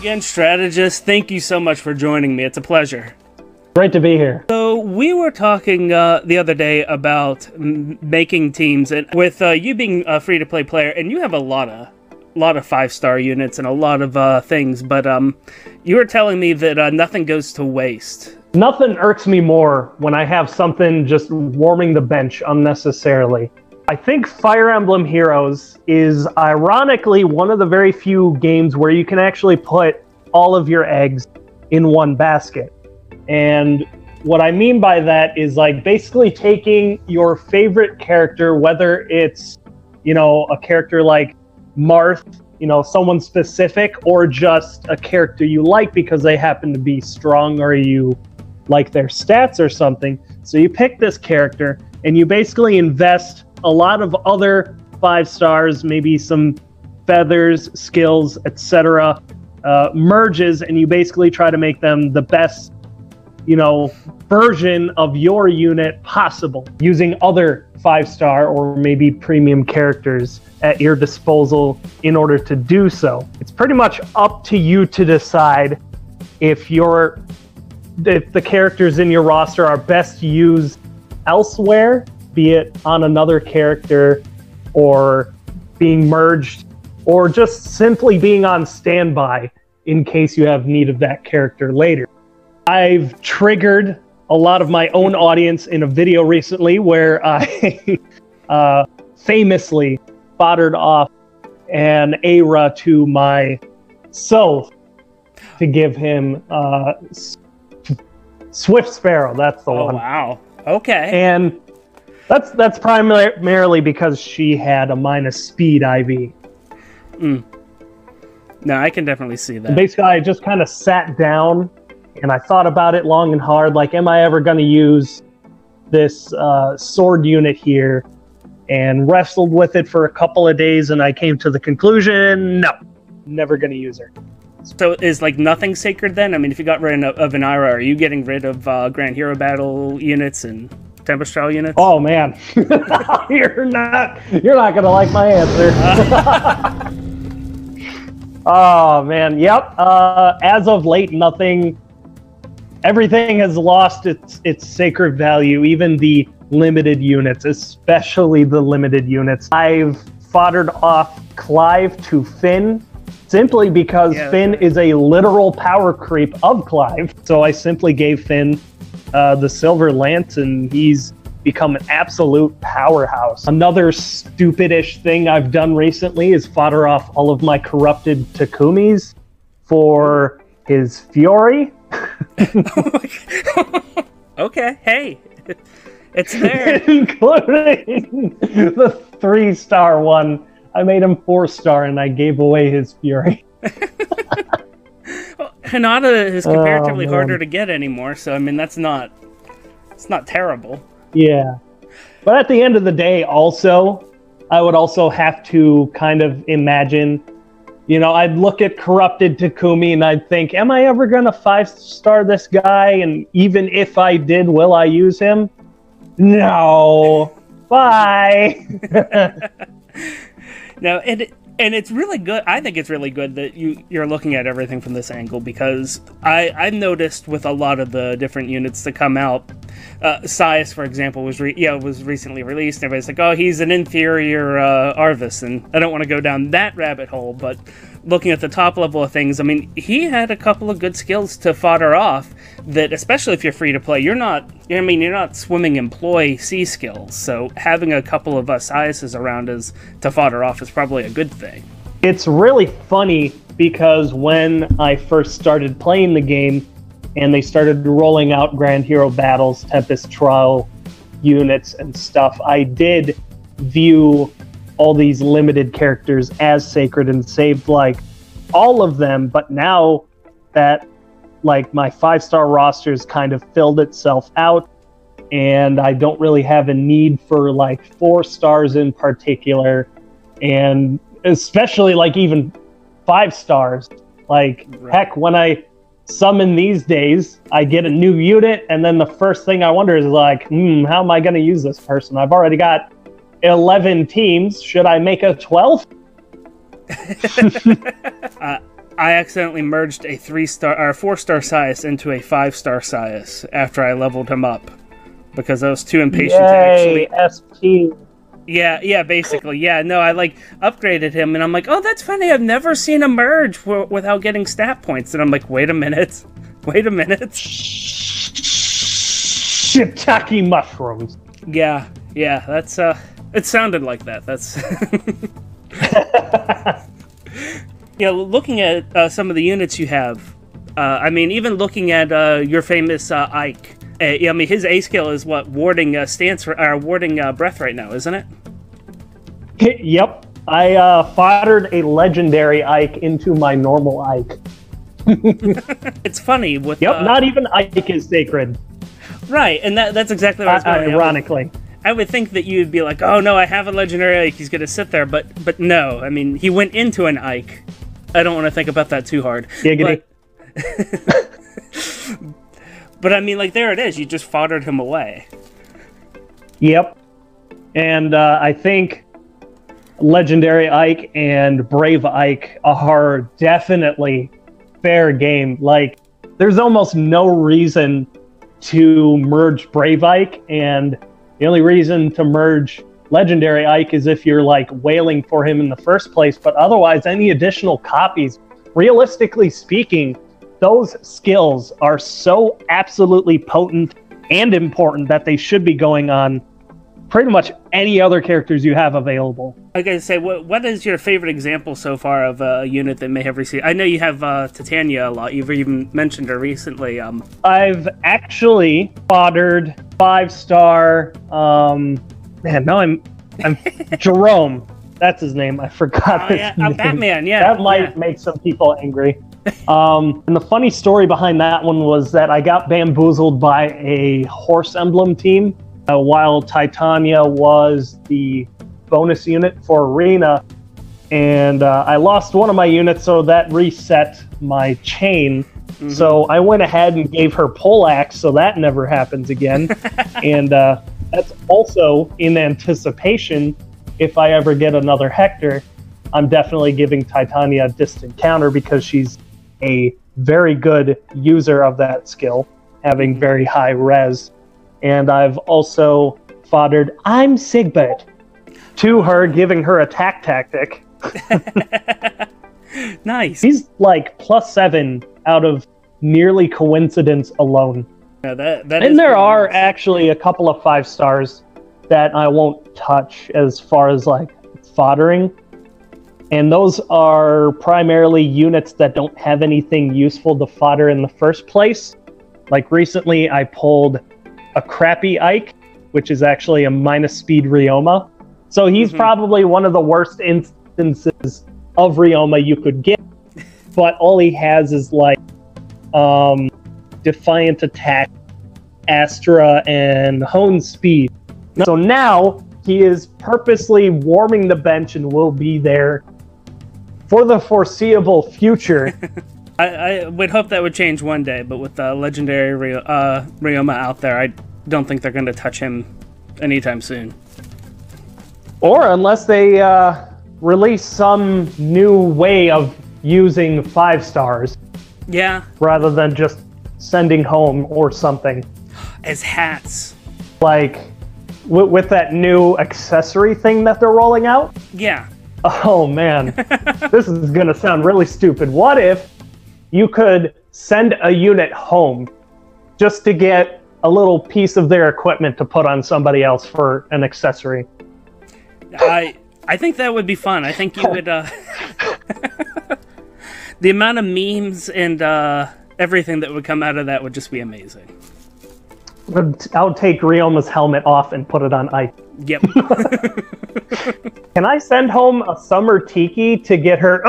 again, Strategist. Thank you so much for joining me. It's a pleasure. Great to be here. So we were talking the other day about making teams, and with you being a free-to-play player, and you have a lot of 5-star units and a lot of things, but you were telling me that nothing goes to waste. Nothing irks me more when I have something just warming the bench unnecessarily. I think Fire Emblem Heroes is ironically one of the very few games where you can actually put all of your eggs in one basket. And what I mean by that is like basically taking your favorite character, whether it's, you know, a character like Marth, you know, someone specific, or just a character you like because they happen to be strong or you like their stats or something. So you pick this character and you basically invest a lot of other 5 stars, maybe some feathers, skills, etc., merges, and you basically try to make them the best, you know, version of your unit possible, using other 5-star or maybe premium characters at your disposal in order to do so. It's pretty much up to you to decide if the characters in your roster are best used elsewhere, be it on another character or being merged, or just simply being on standby in case you have need of that character later. I've triggered a lot of my own audience in a video recently where I famously foddered off an Aira to my Soooo to give him Swift Sparrow. That's the one. Oh, wow. Okay. And that's primarily because she had a minus speed IV. No, I can definitely see that. And basically, I just kind of sat down and I thought about it long and hard. Like, am I ever going to use this sword unit here? And wrestled with it for a couple of days, and I came to the conclusion, no, never going to use her. So is like nothing sacred then? I mean, if you got rid of an Aira, are you getting rid of Grand Hero Battle units and Tempest Trial units? Oh man, you're not gonna like my answer. Oh man, yep. As of late, everything has lost its sacred value. Even the limited units, especially the limited units. I've foddered off Clive to Finn, simply because Finn is a literal power creep of Clive. So I simply gave Finn the Silver Lance, and he's become an absolute powerhouse. Another stupidish thing I've done recently is fodder off all of my corrupted Takumis for his Fury. Okay, hey, it's there. Including the 3-star one. I made him 4-star and I gave away his Fury. Well, Hinata is comparatively harder to get anymore, so I mean it's not terrible. Yeah. But at the end of the day also, I would also have to kind of imagine, you know, I'd look at corrupted Takumi and I'd think, am I ever gonna 5-star this guy? And even if I did, will I use him? No. Bye. No, and it's really good. I think it's really good that you're looking at everything from this angle, because I noticed with a lot of the different units that come out, Sias, for example, was recently released. Everybody's like, oh, he's an inferior Arvis, and I don't want to go down that rabbit hole, but looking at the top level of things, I mean, he had a couple of good skills to fodder off that, especially if you're free to play, you're not swimming employ C skills, so having a couple of Siases around us to fodder off is probably a good thing. It's really funny because when I first started playing the game and they started rolling out Grand Hero Battles, Tempest Trial units and stuff, I did view all these limited characters as sacred and saved like all of them. But now that like my 5-star roster's kind of filled itself out and I don't really have a need for like 4 stars in particular, and especially like even 5 stars, like heck, when I summon these days, I get a new unit and then the first thing I wonder is like, how am I going to use this person? I've already got 11 teams. Should I make a 12th? I accidentally merged a 3-star or 4-star Sias into a 5-star Sias after I leveled him up because I was too impatient to actually. SP. Yeah, basically. Yeah, no, I like upgraded him, and I'm like, oh, that's funny. I've never seen a merge without getting stat points, and I'm like, wait a minute. Shiitake mushrooms. Yeah, that's it sounded like that. That's yeah. Looking at some of the units you have, I mean, even looking at your famous Ike. I mean, his A skill is what warding warding breath right now, isn't it? Yep, I foddered a legendary Ike into my normal Ike. It's funny with. Yep, not even Ike is sacred. Right, and that's exactly what I was going. Ironically. I would think that you'd be like, oh no, I have a legendary Ike, he's gonna sit there, but no, I mean, he went into an Ike. I don't want to think about that too hard. Giggity. But I mean, like, there it is, you just foddered him away. Yep. And I think Legendary Ike and Brave Ike are definitely fair game. Like, there's almost no reason to merge Brave Ike, and the only reason to merge Legendary Ike is if you're like wailing for him in the first place, but otherwise any additional copies, realistically speaking, those skills are so absolutely potent and important that they should be going on pretty much any other characters you have available. I gotta say, what is your favorite example so far of a unit that may have received? I know you have Titania a lot. You've even mentioned her recently. I've actually foddered 5-star. Man, no, I'm Jerome. That's his name. I forgot his name. Batman. Yeah, that might make some people angry. And the funny story behind that one was that I got bamboozled by a horse emblem team while Titania was the bonus unit for Arena, and I lost one of my units, so that reset my chain. Mm-hmm. So I went ahead and gave her poleaxe, so that never happens again. And that's also in anticipation. If I ever get another Hector, I'm definitely giving Titania a distant counter because she's a very good user of that skill, having very high res. And I've also foddered I'm Sigbert to her, giving her attack tactic. Nice. He's like +7 out of merely coincidence alone. Yeah, that and there are actually a couple of 5-stars that I won't touch as far as like foddering. And those are primarily units that don't have anything useful to fodder in the first place. Like recently I pulled a crappy Ike, which is actually a -speed Ryoma. So he's probably one of the worst instances of Ryoma you could get. But all he has is like Defiant Attack, Astra, and Hone Speed. So now he is purposely warming the bench and will be there for the foreseeable future. I would hope that would change one day, but with the legendary Ryoma out there, I don't think they're going to touch him anytime soon. Or unless they release some new way of using 5-stars. Yeah. Rather than just sending home or something. As hats. Like, with that new accessory thing that they're rolling out? Yeah. Oh, man. This is going to sound really stupid. What if you could send a unit home just to get a little piece of their equipment to put on somebody else for an accessory? I think that would be fun. I think you would... the amount of memes and everything that would come out of that would just be amazing. I'll take Ryoma's helmet off and put it on Ike. Yep. Can I send home a Summer Tiki to get her...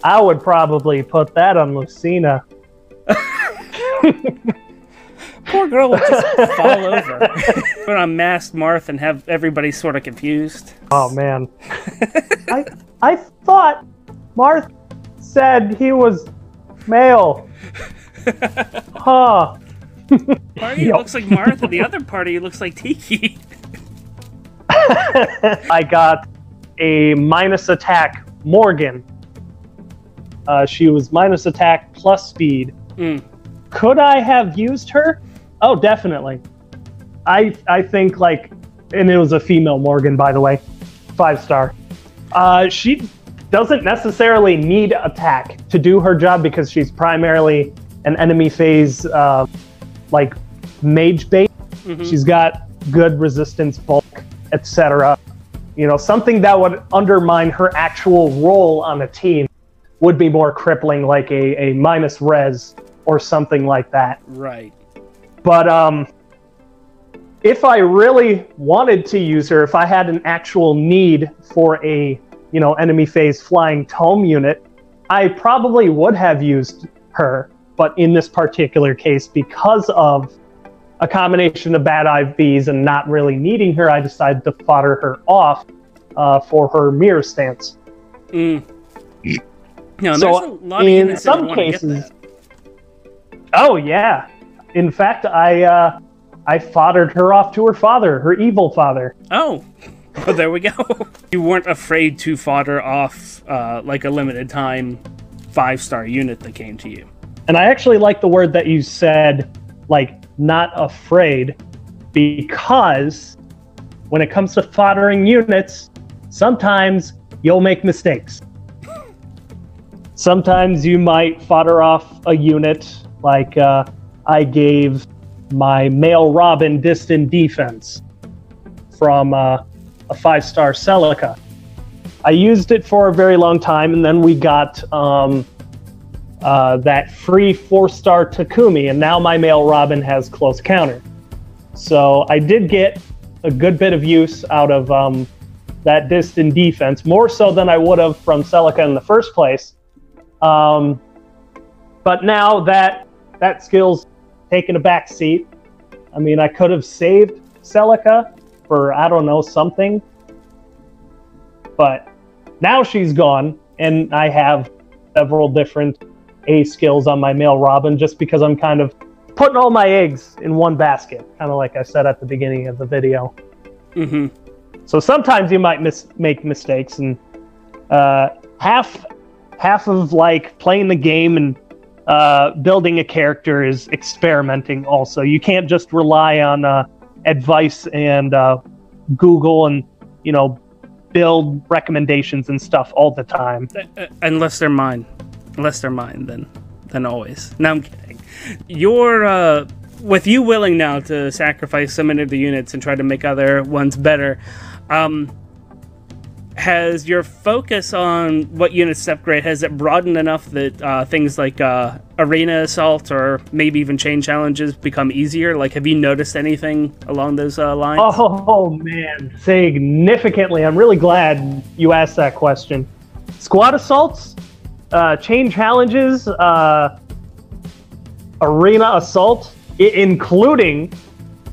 I would probably put that on Lucina. Poor girl would just fall over. Put on Masked Marth and have everybody sort of confused. Oh, man. I thought Marth said he was male. Huh. Party looks like Martha, the other party looks like Tiki. I got a minus attack Morgan. She was minus attack plus speed. Could I have used her? Oh, definitely. I think, like, and it was a female Morgan, by the way, 5-star. She doesn't necessarily need attack to do her job because she's primarily an enemy phase, like, mage bait. She's got good resistance, bulk, etc. You know, something that would undermine her actual role on a team would be more crippling, like a minus res or something like that. Right. But if I really wanted to use her, if I had an actual need for a, you know, enemy phase flying tome unit, I probably would have used her. But in this particular case, because of a combination of bad IVs and not really needing her, I decided to fodder her off for her mirror stance. No, so there's a lot of in some cases, oh yeah. In fact, I foddered her off to her father, her evil father. Oh, well, there we go. You weren't afraid to fodder off like a limited time 5-star unit that came to you. And I actually like the word that you said, like, not afraid, because when it comes to foddering units, sometimes you'll make mistakes. Sometimes you might fodder off a unit, like I gave my male Robin distant defense from a 5-star Celica. I used it for a very long time, and then we got that free 4-star Takumi, and now my male Robin has close counter. So I did get a good bit of use out of that distant defense, more so than I would have from Celica in the first place. But now that skill's taken a back seat. I mean, I could have saved Celica for, I don't know, something. But now she's gone, and I have several different A skills on my male Robin just because I'm kind of putting all my eggs in one basket, kind of like I said at the beginning of the video. So sometimes you might make mistakes, and half of, like, playing the game and building a character is experimenting also. You can't just rely on advice and Google and, you know, build recommendations and stuff all the time. Unless they're mine. Unless they're mine, then always. No, I'm kidding. You're, with you willing now to sacrifice so many of the units and try to make other ones better, has your focus on what units to upgrade, has it broadened enough that things like arena assault or maybe even chain challenges become easier? Like, have you noticed anything along those lines? Oh man, significantly. I'm really glad you asked that question. Squad assaults, chain challenges, arena assault, including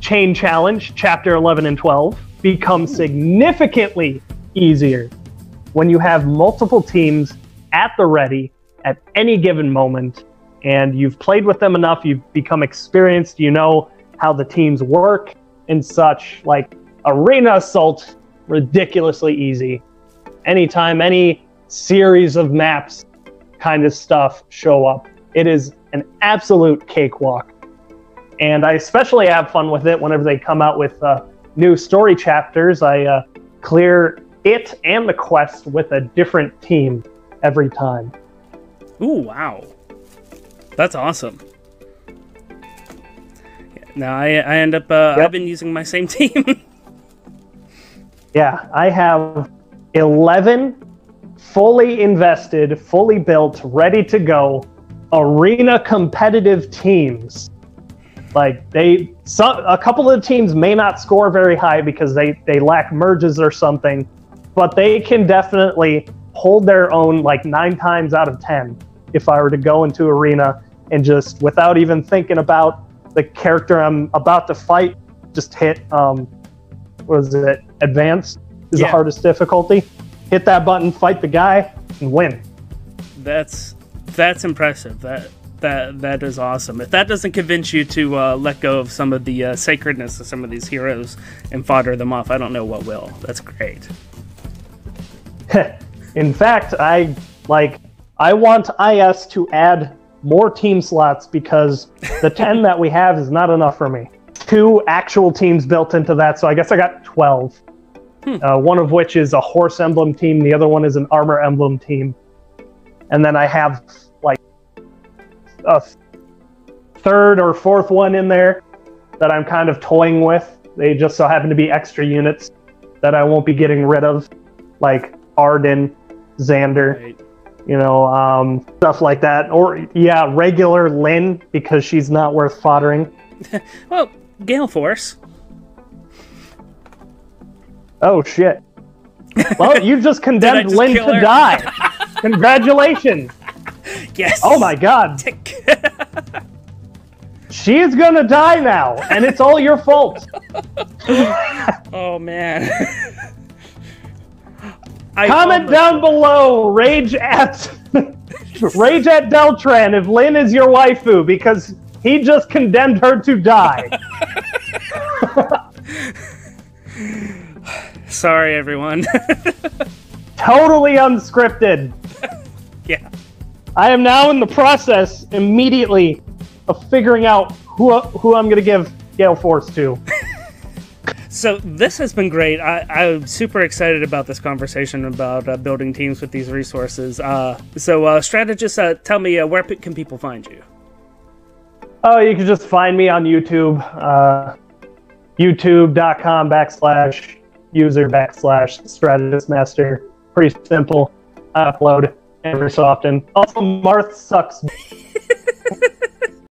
chain challenge, chapter 11 and 12, become significantly easier when you have multiple teams at the ready at any given moment, and you've played with them enough, you've become experienced, you know how the teams work and such. Like, arena assault, ridiculously easy. Anytime any series of maps kind of stuff show up, it is an absolute cakewalk. And I especially have fun with it whenever they come out with new story chapters. I clear it and the quest with a different team every time. Ooh, wow. That's awesome. Now I end up, Yep. I've been using my same team. Yeah, I have 11 fully invested, fully built, ready to go arena competitive teams. Like, a couple of the teams may not score very high because they lack merges or something, but they can definitely hold their own like 9 times out of 10 if I were to go into arena and just, without even thinking about the character I'm about to fight, just hit, what is it, advanced is the hardest difficulty. Hit that button, fight the guy, and win. That's impressive. That is awesome. If that doesn't convince you to let go of some of the sacredness of some of these heroes and fodder them off, I don't know what will. That's great. In fact, I want IS to add more team slots because the 10 that we have is not enough for me. 2 actual teams built into that, so I guess I got 12. One of which is a horse emblem team, the other one is an armor emblem team. And then I have like a third or fourth one in there that I'm kind of toying with. They just so happen to be extra units that I won't be getting rid of, like Arden, Xander, Right. you know, stuff like that. Or, yeah, regular Lynn, because she's not worth foddering. Well, Gale Force. Oh, shit. Well, you just condemned just Lynn kill to her? die. Congratulations. Yes. Oh my god. Tick. She's gonna die now, and it's all your fault. Oh man. Comment down below, rage at Deltran if Lynn is your waifu, because he just condemned her to die. Sorry, everyone. Totally unscripted. Yeah. I am now in the process, immediately, of figuring out who I'm going to give Gale Force to. So this has been great. I'm super excited about this conversation about building teams with these resources. So strategist, tell me, where can people find you? Oh, you can just find me on YouTube. YouTube.com/user/StrategistMaster. Pretty simple. I upload every so often. Also, Marth sucks.